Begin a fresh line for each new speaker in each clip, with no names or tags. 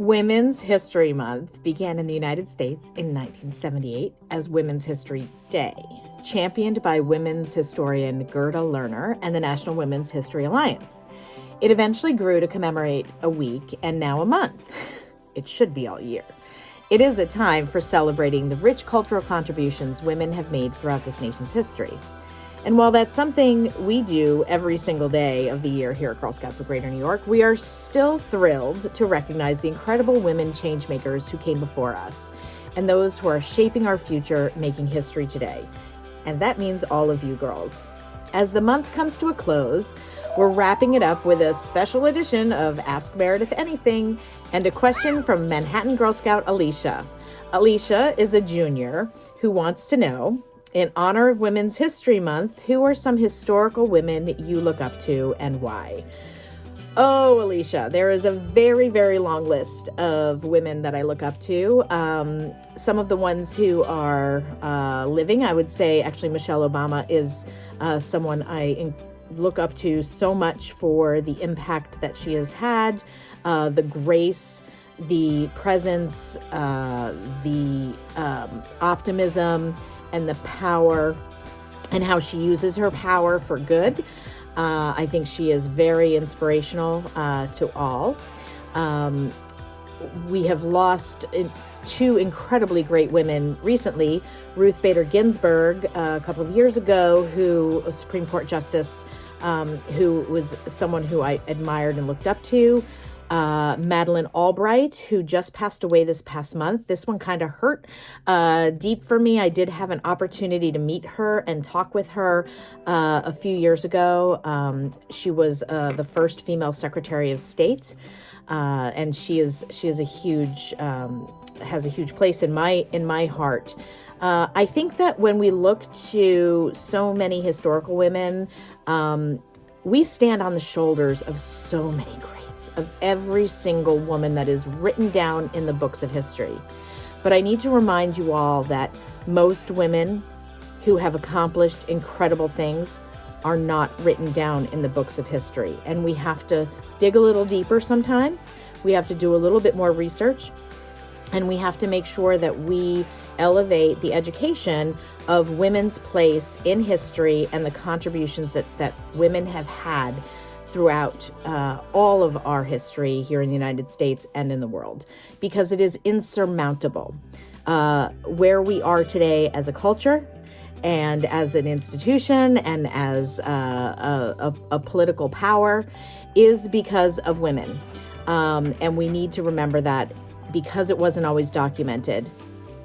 Women's History Month began in the United States in 1978 as Women's History Day, championed by women's historian Gerda Lerner and the National Women's History Alliance. It eventually grew to commemorate a week and now a month. It should be all year. It is a time for celebrating the rich cultural contributions women have made throughout this nation's history. And while that's something we do every single day of the year here at Girl Scouts of Greater New York, we are still thrilled to recognize the incredible women changemakers who came before us and those who are shaping our future, making history today. And that means all of you girls. As the month comes to a close, we're wrapping it up with a special edition of Ask Meridith Anything and a question from Manhattan Girl Scout Alicia. Alicia is a junior who wants to know, in honor of Women's History Month, who are some historical women you look up to and why? Oh, Alicia, there is a very, very long list of women that I look up to. Some of the ones who are living, I would say actually Michelle Obama is someone I look up to so much for the impact that she has had, the grace, the presence, the optimism, and the power, and how she uses her power for good. I think she is very inspirational to all. We have lost two incredibly great women recently. Ruth Bader Ginsburg, a couple of years ago, who was Supreme Court Justice, who was someone who I admired and looked up to. Madeleine Albright, who just passed away this past month. This one kind of hurt deep for me. I did have an opportunity to meet her and talk with her a few years ago. She was the first female Secretary of State, and she is a huge has a huge place in my heart. I think that when we look to so many historical women, we stand on the shoulders of so many greats, of every single woman that is written down in the books of history. But I need to remind you all that most women who have accomplished incredible things are not written down in the books of history. And we have to dig a little deeper sometimes. We have to do a little bit more research. And we have to make sure that we elevate the education of women's place in history and the contributions that women have had throughout all of our history here in the United States and in the world, because it is insurmountable. Where we are today as a culture and as an institution and as a political power is because of women. And we need to remember that because it wasn't always documented,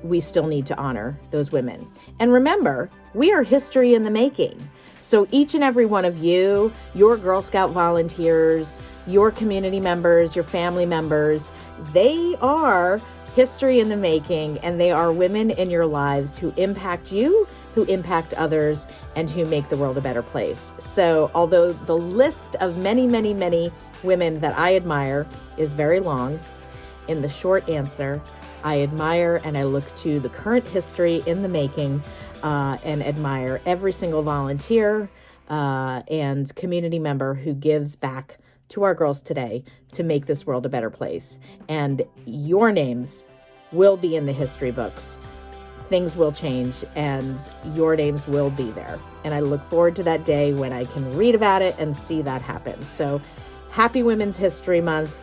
we still need to honor those women. And remember, we are history in the making. So each and every one of you, your Girl Scout volunteers, your community members, your family members, they are history in the making, and they are women in your lives who impact you, who impact others, and who make the world a better place. So although the list of many, many, many women that I admire is very long, in the short answer, I admire and I look to the current history in the making and admire every single volunteer and community member who gives back to our girls today to make this world a better place. And your names will be in the history books. Things will change and your names will be there. And I look forward to that day when I can read about it and see that happen. So happy Women's History Month.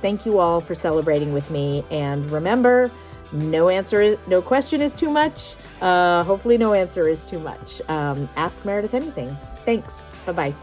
Thank you all for celebrating with me. And remember, no question is too much. Hopefully no answer is too much. Ask Meridith anything. Thanks. Bye-bye.